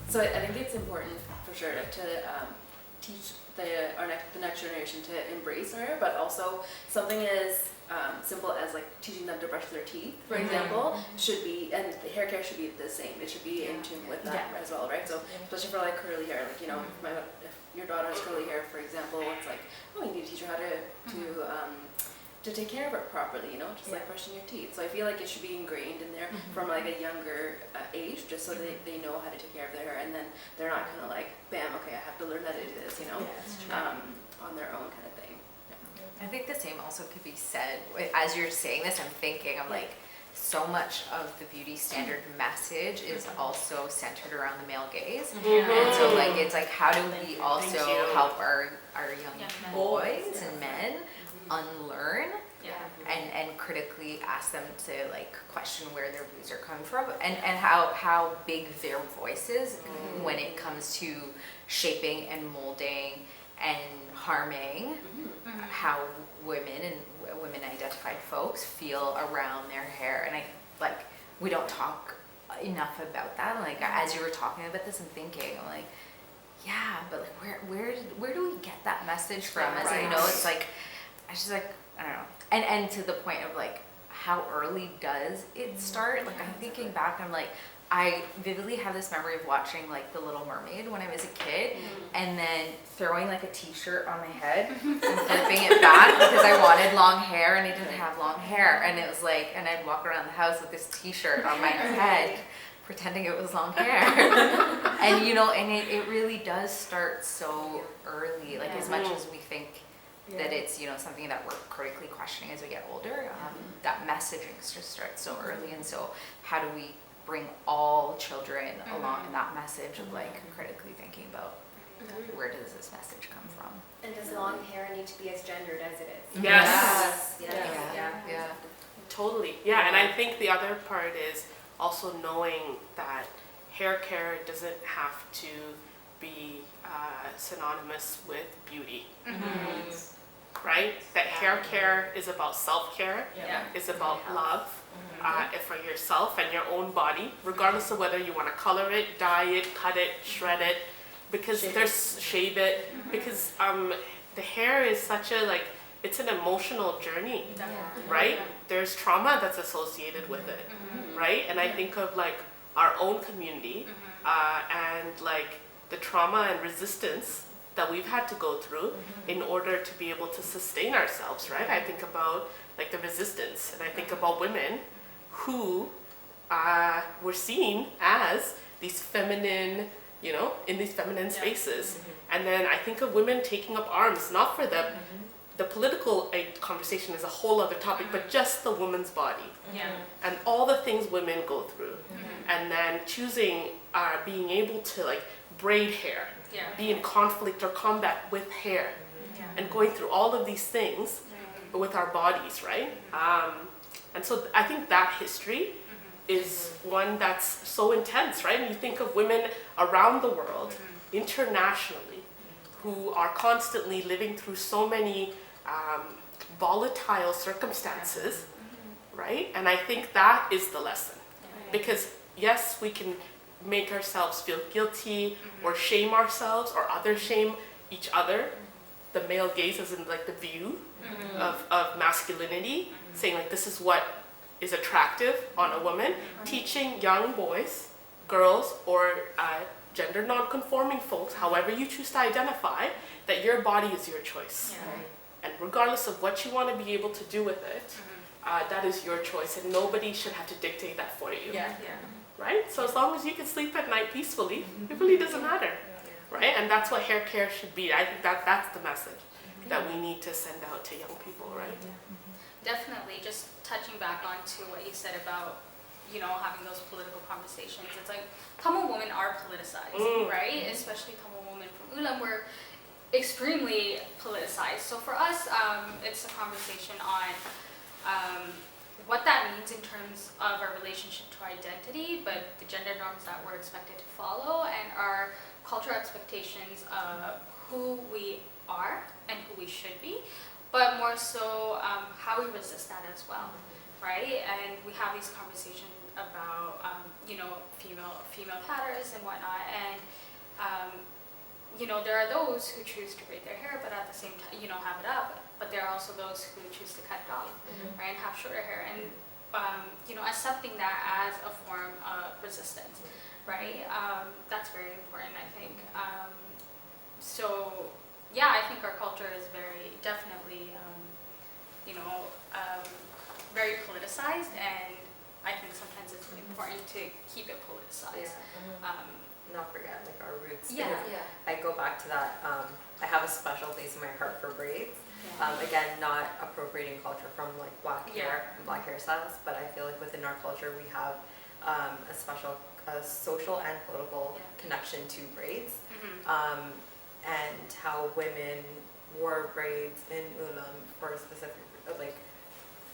So I think it's important for sure to teach the next generation to embrace hair, but also something as simple as like teaching them to brush their teeth, for example, should be, and the hair care should be the same. It should be in tune with that as well, right? So especially for like curly hair, like, you know, if your daughter has curly hair, for example, it's like, oh, you need to teach her how to take care of it properly, you know, just like brushing your teeth. So I feel like it should be ingrained in there from like a younger age, just so they know how to take care of their hair, and then they're not kind of like, bam, okay, I have to learn how to do this, you know, on their own kind of thing. I think the same also could be said, as you're saying this, I'm like, so much of the beauty standard message is also centered around the male gaze. And so like, it's like, how do we also help our young boys and men unlearn and critically ask them to like question where their views are coming from, and how big their voice is when it comes to shaping and molding and harming how women and women identified folks feel around their hair. And I like, we don't talk enough about that. Like, as you were talking about this, I'm thinking, I'm like, yeah, but like where do we get that message from? As you know, it's like, I just like, I don't know. And to the point of like, how early does it start? Like, I'm thinking back, I'm like, I vividly have this memory of watching like The Little Mermaid when I was a kid, and then throwing like a t-shirt on my head and flipping it back because I wanted long hair and I didn't have long hair, and it was like, and I'd walk around the house with this t-shirt on my head pretending it was long hair. And you know, and it really does start so early, like as much as we think that it's, you know, something that we're critically questioning as we get older, that messaging just starts so early. And so how do we bring all children along in that message of like critically thinking about where does this message come from? And does long hair need to be as gendered as it is? Yes. Yeah. Totally. Yeah, and I think the other part is also knowing that hair care doesn't have to be synonymous with beauty. Right? That hair care is about self-care, is about love for yourself and your own body, regardless of whether you want to color it, dye it, cut it, shred it, because shave it, because the hair is such a, like, it's an emotional journey, right? There's trauma that's associated with it, right? And I think of like our own community and like the trauma and resistance that we've had to go through in order to be able to sustain ourselves, right? I think about like the resistance, and I think about women who were seen as these feminine, you know, in these feminine spaces. And then I think of women taking up arms, not for the political conversation is a whole other topic, but just the woman's body. And all the things women go through. And then choosing, being able to like braid hair, be in conflict or combat with hair, and going through all of these things with our bodies, right? And so I think that history is one that's so intense, right? And you think of women around the world, internationally, who are constantly living through so many volatile circumstances, right? And I think that is the lesson. Because yes, we can make ourselves feel guilty or shame ourselves, or others shame each other. The male gaze is in like the view of masculinity, saying like this is what is attractive on a woman. Teaching young boys, girls, or gender non-conforming folks, however you choose to identify, that your body is your choice. And regardless of what you want to be able to do with it, that is your choice, and nobody should have to dictate that for you. Right? So as long as you can sleep at night peacefully, it really doesn't matter. Right? And that's what hair care should be. I think that's the message that we need to send out to young people, right? Definitely. Just touching back on to what you said about, you know, having those political conversations. It's like Tamil women are politicized, right? Especially Tamil women from Ulam were extremely politicized. So for us, it's a conversation on what that means in terms of our relationship to identity, but the gender norms that we're expected to follow, and our cultural expectations of who we are and who we should be, but more so how we resist that as well, right? And we have these conversations about, you know, female patterns and whatnot, and you know, there are those who choose to braid their hair, but at the same time, you know, have it up. But there are also those who choose to cut it off, right, and have shorter hair, and you know, accepting that as a form of resistance, right? That's very important, I think. So yeah, I think our culture is very definitely, you know, very politicized, and I think sometimes it's really important to keep it politicized. Not forget like our roots. Yeah. because I go back to that. I have a special place in my heart for braids. Again, not appropriating culture from like black hair and black hairstyles, but I feel like within our culture we have a special social and political connection to braids, and how women wore braids in Ulam for a specific like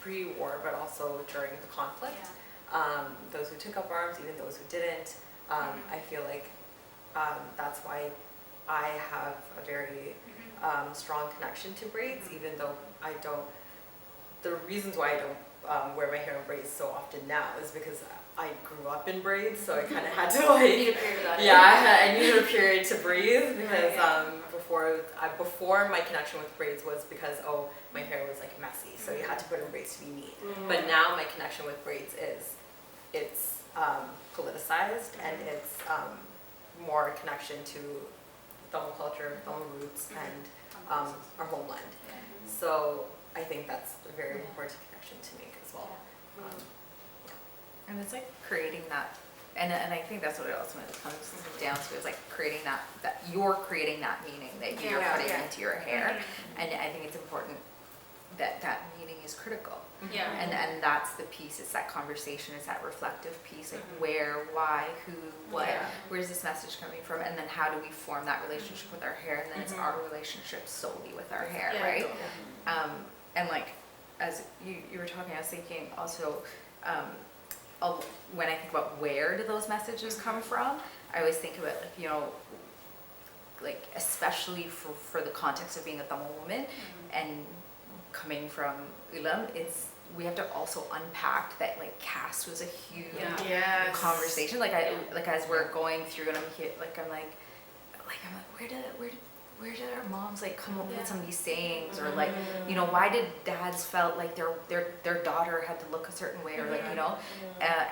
pre-war, but also during the conflict. Those who took up arms, even those who didn't. I feel like that's why I have a very strong connection to braids, even though I don't. The reasons why I don't wear my hair in braids so often now is because I grew up in braids, so I kind of had to like. I needed a period to breathe because before my connection with braids was because my hair was like messy, so you had to put in braids to be neat. But now my connection with braids is it's politicized, and it's more connection to Tamil culture, Tamil roots, and our homeland. So I think that's a very important connection to make as well. And it's like creating that, and I think that's what it ultimately comes down to, is like creating that you're creating that meaning that you're putting into your hair, and I think it's important that that meaning is critical. And that's the piece, it's that conversation, it's that reflective piece, like where, why, who, what, where's this message coming from, and then how do we form that relationship with our hair, and then it's our relationship solely with our hair, right? And like, as you were talking, I was thinking also, when I think about where do those messages come from, I always think about like, you know, like especially for the context of being a Tamil woman and coming from Ulam, we have to also unpack that like caste was a huge conversation. Like as we're going through, and I'm like, where did our moms like come up with some of these sayings, or like, you know, why did dads felt like their daughter had to look a certain way, or like, you know,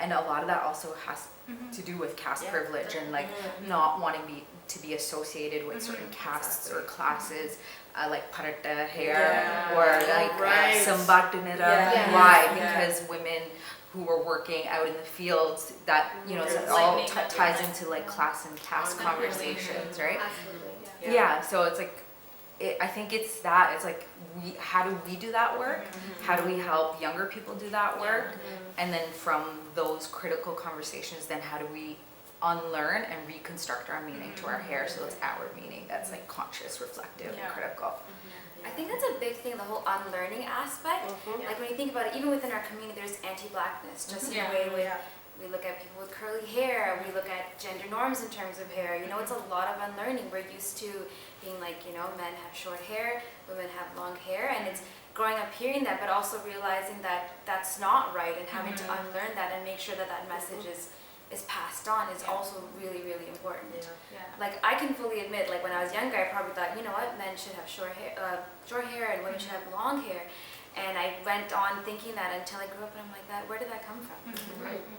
and a lot of that also has to do with caste privilege and like not wanting to be associated with certain castes or classes, like parata hair or like sambatunira. Why? Because women who were working out in the fields, that, you know, it all ties into like class and caste conversations, right? Yeah, so it's like, I think it's that, it's like, how do we do that work? How do we help younger people do that work? And then from those critical conversations, then how do we unlearn and reconstruct our meaning to our hair, so it's our meaning that's like conscious, reflective, and critical. I think that's a big thing, the whole unlearning aspect. Like when you think about it, even within our community, there's anti-blackness, just in a way we look at people with curly hair, we look at gender norms in terms of hair. You know, it's a lot of unlearning. We're used to being like, you know, men have short hair, women have long hair, and it's growing up hearing that, but also realizing that that's not right, and having to unlearn that and make sure that that message is passed on is also really, really important. Like I can fully admit, like when I was younger, I probably thought, you know what, men should have short hair and women should have long hair. And I went on thinking that until I grew up, and I'm like, where did that come from?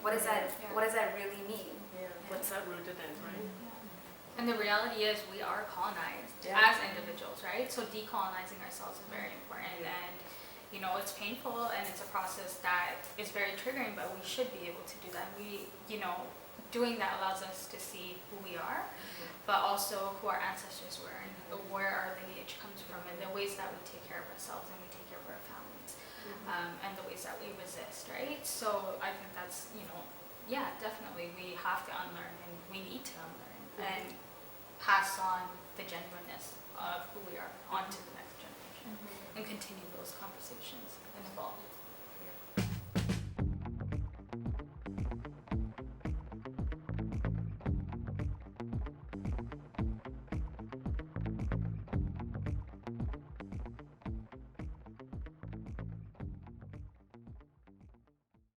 What does that really mean? What's that rooted in, right? And the reality is we are colonized as individuals, right? So decolonizing ourselves is very important, and you know, it's painful and it's a process that is very triggering, but we should be able to do that. We, you know, doing that allows us to see who we are, but also who our ancestors were, and where our lineage comes from, and the ways that we take care of ourselves and we take care of our families, and the ways that we resist, right? So I think that's, you know, definitely we have to unlearn, and we need to unlearn and pass on the genuineness of who we are onto the next generation, and continue those conversations and evolve.